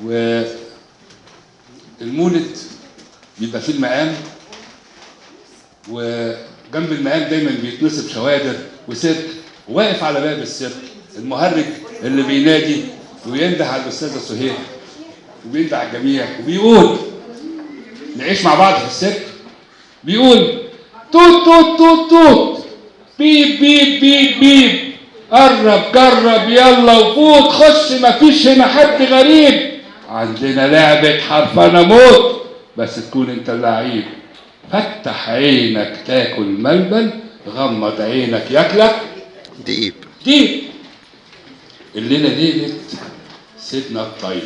والمولد بيبقى فيه المقام، وجنب المقام دايما بيتنصب شوادر وسيرك، واقف على باب السيرك المهرج اللي بينادي وينده على الاستاذه سهير وبينده على الجميع وبيقول نعيش مع بعض في السيرك، بيقول توت توت توت توت، بيب بيب بيب بيب، قرب جرب يلا وفوت، خش مفيش هنا حد غريب، عندنا لعبة حرفنة موت بس تكون انت اللعيب، فتح عينك تاكل ملبن، غمض عينك ياكلك ديب ديب. الليلة ليلة سيدنا الطيب،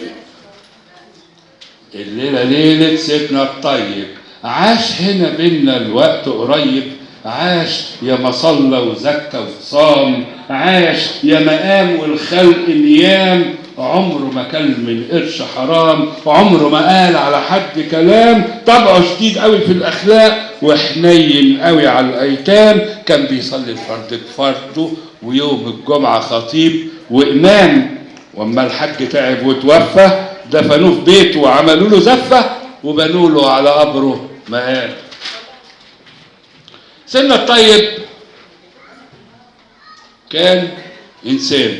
الليلة ليلة سيدنا الطيب، عاش هنا بينا الوقت قريب، عاش يا ما صلى وزكى وصام، عاش يا ما قام والخلق نيام، عمره ما كل من قرش حرام، عمره ما قال على حد كلام، طبعه شديد قوي في الاخلاق وحنين قوي على الايتام، كان بيصلي الفرد بفرده ويوم الجمعه خطيب وامام، واما الحاج تعب وتوفى دفنوه في بيته وعملوا له زفه وبنوا له على قبره مقام. سيدنا الطيب كان انسان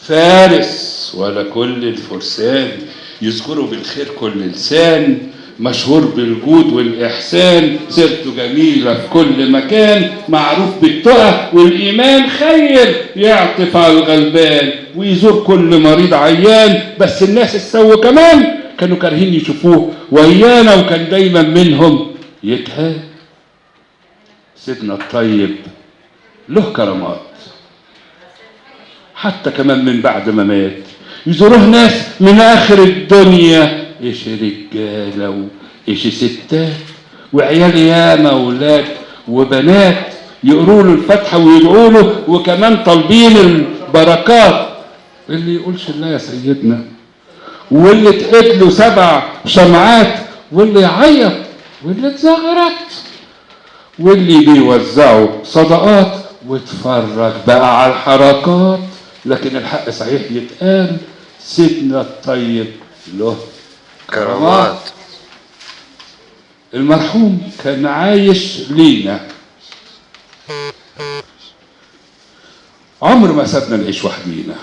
فارس ولا كل الفرسان، يذكره بالخير كل لسان، مشهور بالجود والإحسان، سيرته جميلة في كل مكان، معروف بالتقى والإيمان، خير يعطف على الغلبان ويزور كل مريض عيان، بس الناس السوء كمان كانوا كارهين يشوفوه ويانا وكان دايما منهم يتهان. سيدنا الطيب له كرامات حتى كمان من بعد ما مات، يزوروه ناس من اخر الدنيا، ايش رجاله وايش ستات وعيال ياما اولاد وبنات، يقروا له الفاتحه ويدعوا له وكمان طالبين البركات، اللي يقولش الله يا سيدنا، واللي تقتل له 7 شمعات، واللي يعيط واللي اتزغرت، واللي بيوزعوا صدقات، واتفرج بقى على الحركات. لكن الحق صحيح يتقال، سيدنا الطيب له كرامات. المرحوم كان عايش لينا، عمر ما سابنا نعيش وحدينا،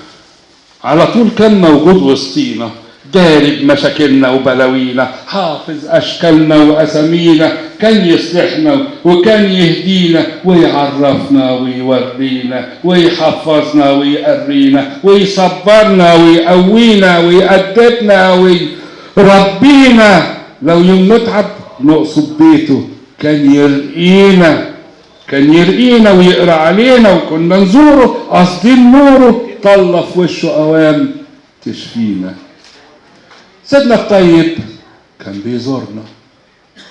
على طول كان موجود وسطينا، داري بمشاكلنا وبلاوينا، حافظ اشكالنا واسامينا، كان يصلحنا وكان يهدينا ويعرفنا ويورينا ويحفظنا ويقرينا ويصبرنا ويقوينا ويأدبنا ويربينا، لو يوم نتعب نقصد بيته كان يرقينا ويقرا علينا، وكنا نزوره قاصدين نوره، طلع في وشه اوام تشفينا. سيدنا الطيب كان بيزورنا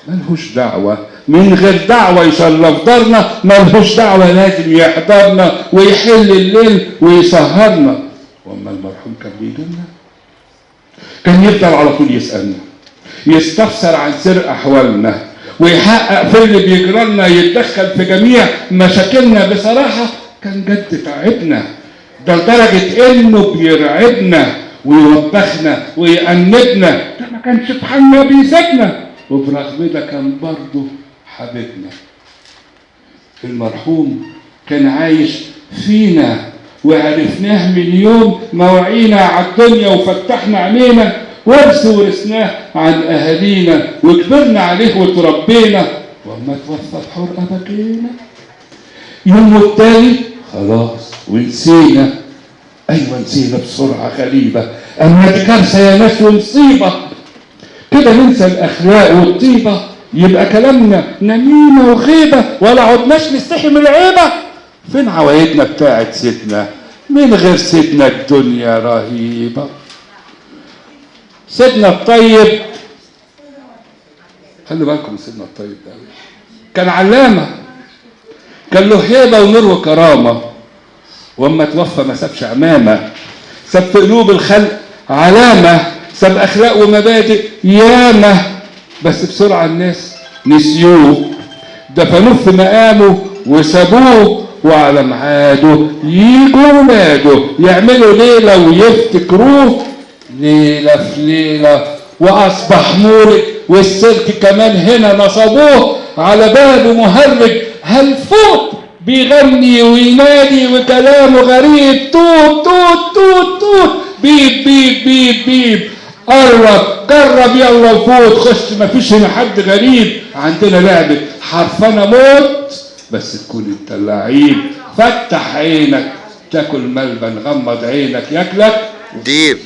ملهوش دعوة، من غير دعوة يشرف دارنا، ملهوش دعوة لازم يحضرنا ويحل الليل ويسهرنا. واما المرحوم كان بيجينا كان يفضل على طول يسألنا، يستفسر عن سر احوالنا ويحقق في اللي بيجرالنا، يتدخل في جميع مشاكلنا. بصراحة كان جد تعبنا، ده لدرجة انه بيرعبنا ويوبخنا ويأنبنا، ده ما كانش في حالنا بيسيبنا، وبرغم ده كان برضه حبيبنا. المرحوم كان عايش فينا وعرفناه من يوم ما وعينا على الدنيا وفتحنا عينينا، ورث ورثناه عن اهالينا وكبرنا عليه وتربينا، وما توفى بحرقه بكينا، يوم والتاني خلاص ونسينا. ايوه نسينا بسرعه غريبه، اما دي كارثه يا ناس ومصيبه، كده ننسى الاخلاق والطيبه، يبقى كلامنا نميمه وخيبه، ولا عدناش نستحي من العيبه. فين عوايدنا بتاعت سيدنا؟ من غير سيدنا الدنيا رهيبه. سيدنا الطيب خلي بالكم، سيدنا الطيب ده كان علامه، كان له هيبه ونور وكرامه، واما توفى ما سابش عمامه، ساب في قلوب الخلق علامه، ساب اخلاق ومبادئ ياما، بس بسرعه الناس نسيوه، دفنوه في مقامه وسابوه، وعلى ميعاده يجوا ولاده يعملوا ليله ويفتكروه، ليلة في ليلة وأصبح مولد، والسلك كمان هنا نصبوه على بابه مهرج. هالفوت بيغني وينادي وكلامه غريب، توت توت توت توت، بيب بيب بيب بيب. قرب جرب يلا وفوت خش، مفيش هنا حد غريب. عندنا لعبة حرفنة موت، بس تكون انت اللعيب. فتح عينك تاكل ملبن، غمض عينك ياكلك ديب.